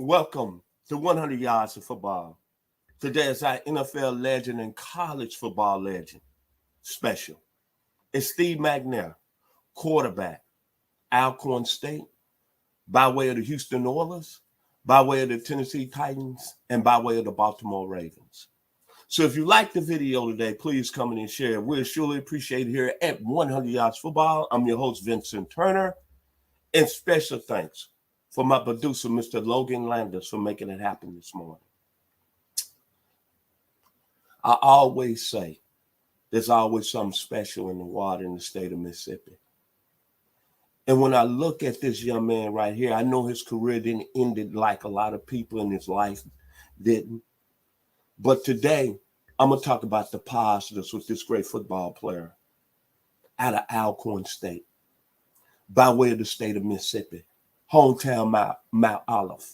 Welcome to 100 Yards of Football. Today is our NFL legend and college football legend special. It's Steve McNair, quarterback, Alcorn State, by way of the Houston Oilers, by way of the Tennessee Titans, and by way of the Baltimore Ravens. So if you like the video today, please come in and share. We'll surely appreciate it here at 100 Yards Football. I'm your host, Vincent Turner, and special thanks for my producer, Mr. Logan Landers, for making it happen this morning. I always say there's always something special in the water in the state of Mississippi. And when I look at this young man right here, I know his career didn't end like a lot of people in his life didn't. But today, I'm going to talk about the positives with this great football player out of Alcorn State, by way of the state of Mississippi. Hometown Mount Olive,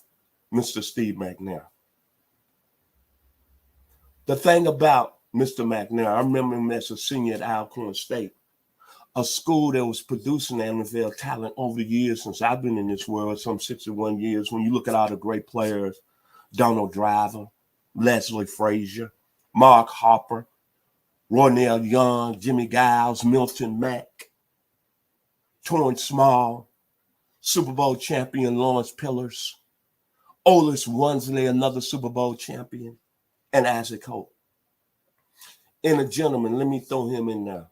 Mr. Steve McNair. The thing about Mr. McNair, I remember him as a senior at Alcorn State, a school that was producing NFL talent over the years since I've been in this world, some 61 years. When you look at all the great players, Donald Driver, Leslie Frazier, Mark Harper, Ronell Young, Jimmy Giles, Milton Mack, Torrance Small, Super Bowl champion Lawrence Pillars, Otis Wonsley, another Super Bowl champion, and Isaac Hope. And a gentleman, let me throw him in there,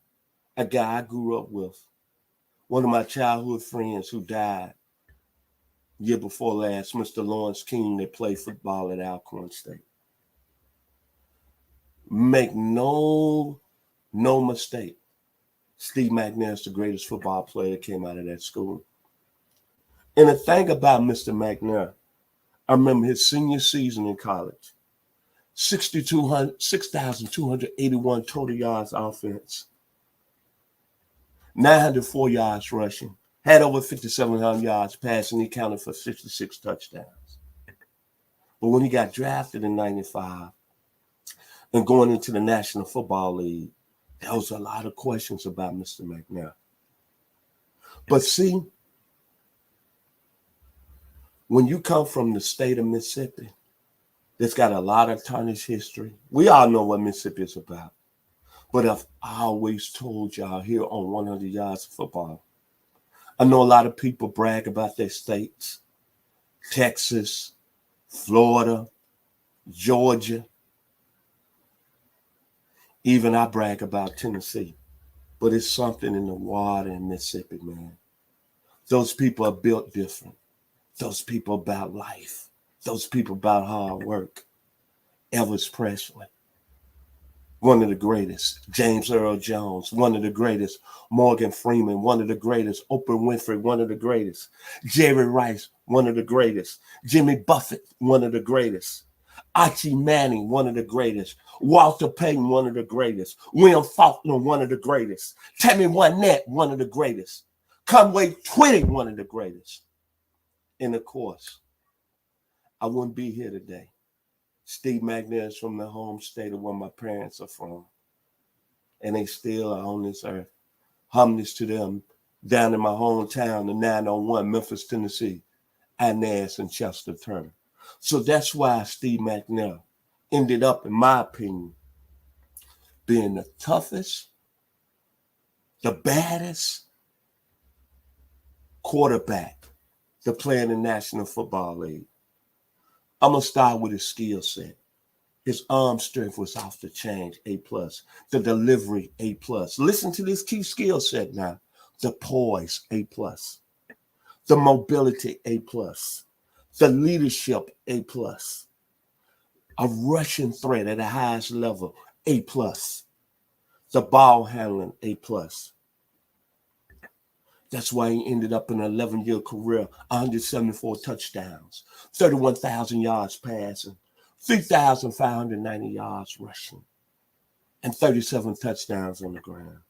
a guy I grew up with, one of my childhood friends who died year before last, Mr. Lawrence King, that played football at Alcorn State. Make no mistake, Steve McNair is the greatest football player that came out of that school. And the thing about Mr. McNair, I remember his senior season in college, 6,281 total yards offense, 904 yards rushing, had over 5,700 yards passing. He counted for 56 touchdowns. But when he got drafted in 95 and going into the National Football League, there was a lot of questions about Mr. McNair. But see, when you come from the state of Mississippi, that's got a lot of tarnished history. We all know what Mississippi is about. But I've always told y'all here on 100 Yards of Football, I know a lot of people brag about their states, Texas, Florida, Georgia. Even I brag about Tennessee. But it's something in the water in Mississippi, man. Those people are built different. Those people about life. Those people about hard work. Elvis Presley, one of the greatest. James Earl Jones, one of the greatest. Morgan Freeman, one of the greatest. Oprah Winfrey, one of the greatest. Jerry Rice, one of the greatest. Jimmy Buffett, one of the greatest. Archie Manning, one of the greatest. Walter Payton, one of the greatest. William Faulkner, one of the greatest. Tammy Wynette, one of the greatest. Conway Twitty, one of the greatest. And of course, I wouldn't be here today. Steve McNair is from the home state of where my parents are from. And they still are on this earth. Homage to them down in my hometown, the 901, Memphis, Tennessee, Inez and Chester Turner. So that's why Steve McNair ended up, in my opinion, being the toughest, the baddest quarterback to play in the National Football League. I'm going to start with his skill set. His arm strength was off the chain, A+. The delivery, A+. Listen to this key skill set now. The poise, A+. The mobility, A+. The leadership, A+. A rushing threat at the highest level, A+. The ball handling, A+. That's why he ended up in an 11-year career, 174 touchdowns, 31,000 yards passing, 3,590 yards rushing, and 37 touchdowns on the ground.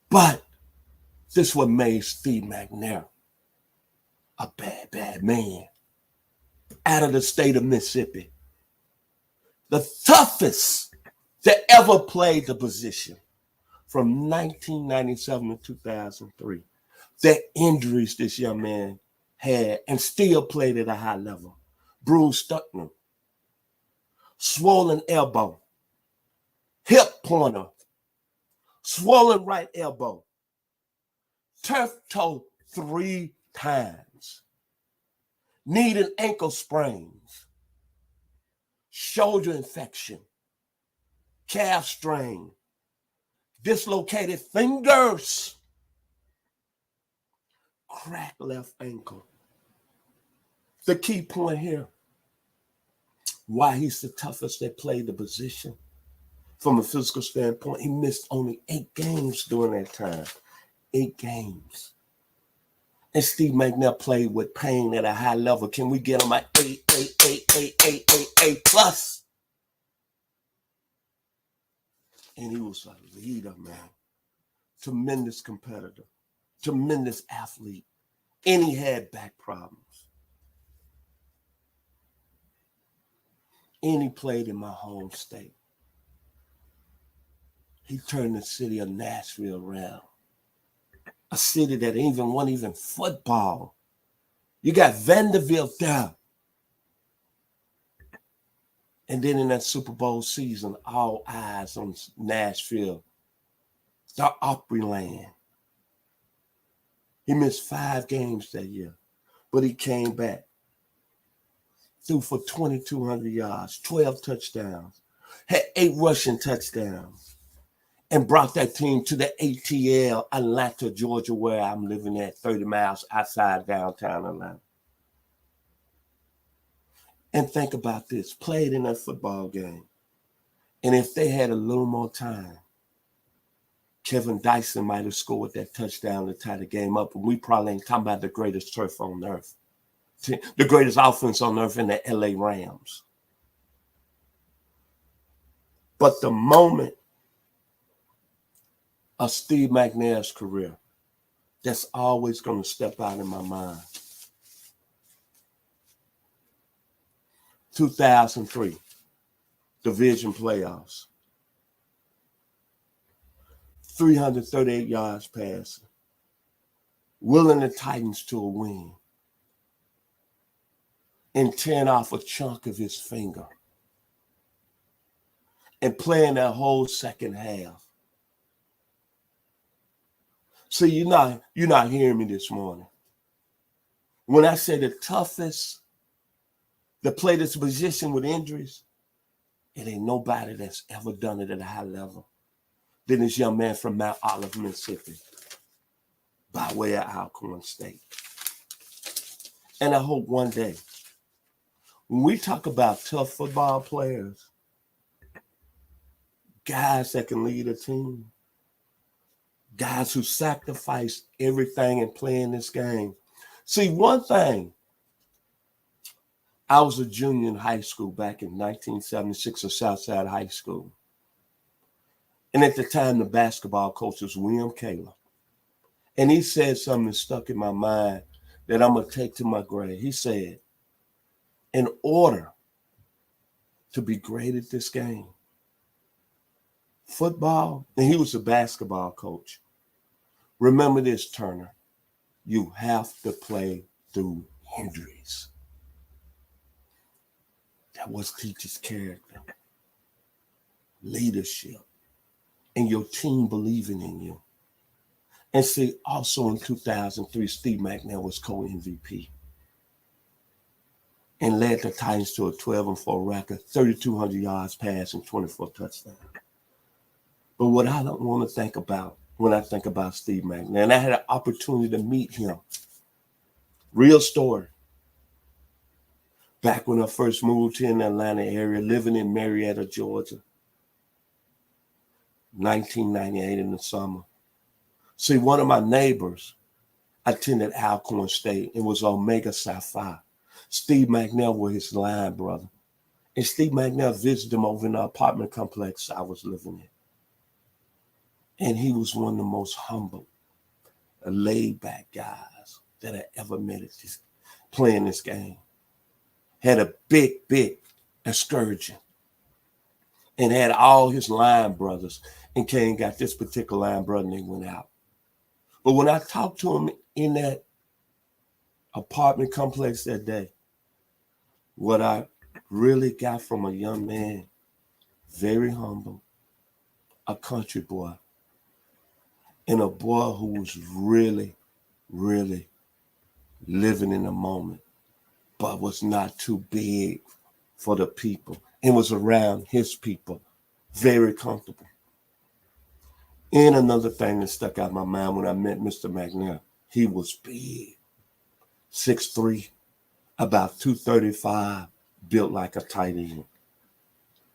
But this is what made Steve McNair a bad man out of the state of Mississippi. The toughest that ever played the position. From 1997 to 2003, the injuries this young man had and still played at a high level. Bruce Stuckman, swollen elbow, hip pointer, swollen right elbow, turf toe 3 times, knee and ankle sprains, shoulder infection, calf strain, dislocated fingers, cracked left ankle. The key point here, why he's the toughest that played the position from a physical standpoint, he missed only 8 games during that time. 8 games. And Steve McNair played with pain at a high level. Can we get him at A plus? And he was a leader, man. Tremendous competitor. Tremendous athlete. And he had back problems. And he played in my home state. He turned the city of Nashville around. A city that wasn't even football. You got Vanderbilt there. And then in that Super Bowl season, all eyes on Nashville, the Opryland. He missed 5 games that year, but he came back. Threw for 2,200 yards, 12 touchdowns, had 8 rushing touchdowns, and brought that team to the ATL, Atlanta, Georgia, where I'm living at, 30 miles outside downtown Atlanta. And think about this, played in that football game. And if they had a little more time, Kevin Dyson might have scored that touchdown to tie the game up. And we probably ain't talking about the greatest turf on earth. The greatest offense on earth in the LA Rams. But the moment of Steve McNair's career, that's always going to step out in my mind. 2003, division playoffs. 338 yards passing. Willing the Titans to a win. And tearing off a chunk of his finger. And playing that whole second half. See, you're not hearing me this morning. When I say the toughest to play this position with injuries, it ain't nobody that's ever done it at a high level than this young man from Mount Olive, Mississippi, by way of Alcorn State. And I hope one day, when we talk about tough football players, guys that can lead a team, guys who sacrifice everything in playing this game. See, one thing, I was a junior in high school back in 1976 at Southside High School. And at the time, the basketball coach was William Kaler. And he said something that stuck in my mind that I'm going to take to my grave. He said, in order to be great at this game, football, and he was a basketball coach. Remember this, Turner. You have to play through injuries. That was teacher's character, leadership, and your team believing in you. And see, also in 2003, Steve McNair was co-MVP and led the Titans to a 12-4 record, 3,200 yards passing, 24 touchdowns. But what I don't want to think about when I think about Steve McNair, and I had an opportunity to meet him, real story, back when I first moved here in the Atlanta area, living in Marietta, Georgia, 1998 in the summer. See, one of my neighbors attended Alcorn State and was Omega Psi Phi. Steve McNair was his line brother. And Steve McNair visited him over in the apartment complex I was living in. And he was one of the most humble, laid-back guys that I ever met at this, playing this game. Had a big excursion. And had all his line brothers. And Kane got this particular line brother and they went out. But when I talked to him in that apartment complex that day, what I really got from a young man, very humble, a country boy, and a boy who was really, really living in the moment, but was not too big for the people and was around his people, very comfortable. And another thing that stuck out my mind when I met Mr. McNair, he was big, 6'3", about 235, built like a tight end.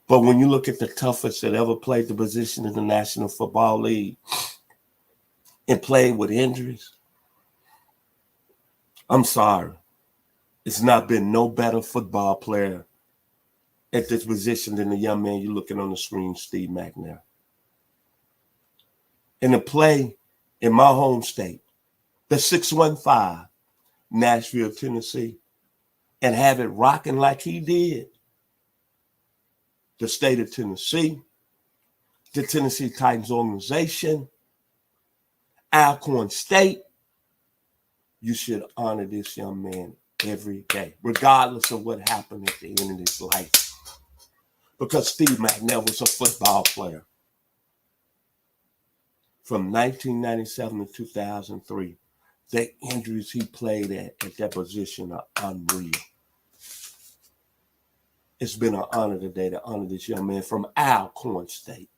But when you look at the toughest that ever played the position in the National Football League and played with injuries, I'm sorry. It's not been no better football player at this position than the young man you're looking on the screen, Steve McNair. And to play in my home state, the 615, Nashville, Tennessee, and have it rocking like he did, the state of Tennessee, the Tennessee Titans organization, Alcorn State, you should honor this young man every day, regardless of what happened at the end of his life. Because Steve McNair was a football player. From 1997 to 2003, the injuries he played at that position are unreal. It's been an honor today to honor this young man from Alcorn State.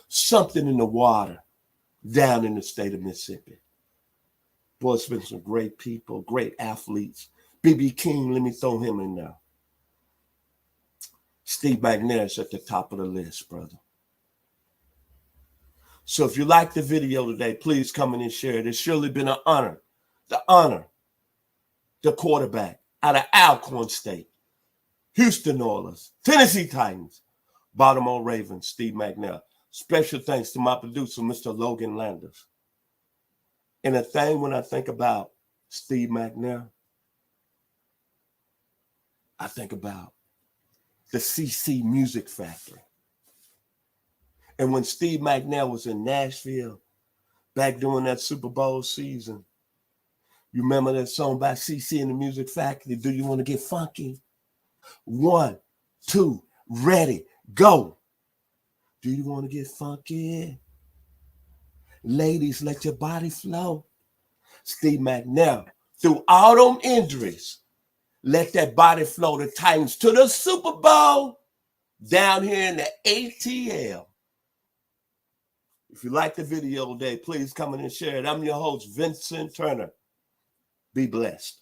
Something in the water down in the state of Mississippi. Boy, it's been some great people, great athletes. B.B. King, let me throw him in there. Steve McNair's at the top of the list, brother. So if you like the video today, please come in and share it. It's surely been an honor. The quarterback out of Alcorn State, Houston Oilers, Tennessee Titans, Baltimore Ravens, Steve McNair. Special thanks to my producer, Mr. Logan Landers. And a thing when I think about Steve McNair, I think about the CC Music Factory. And when Steve McNair was in Nashville, back during that Super Bowl season, you remember that song by CC and the Music Factory, Do You Want to Get Funky? 1, 2, ready, go. Do you want to get funky? Ladies, let your body flow. Steve McNair, through all them injuries, let that body flow. The Titans to the Super Bowl down here in the ATL. If you like the video today, please come in and share it. I'm your host, Vincent Turner. Be blessed.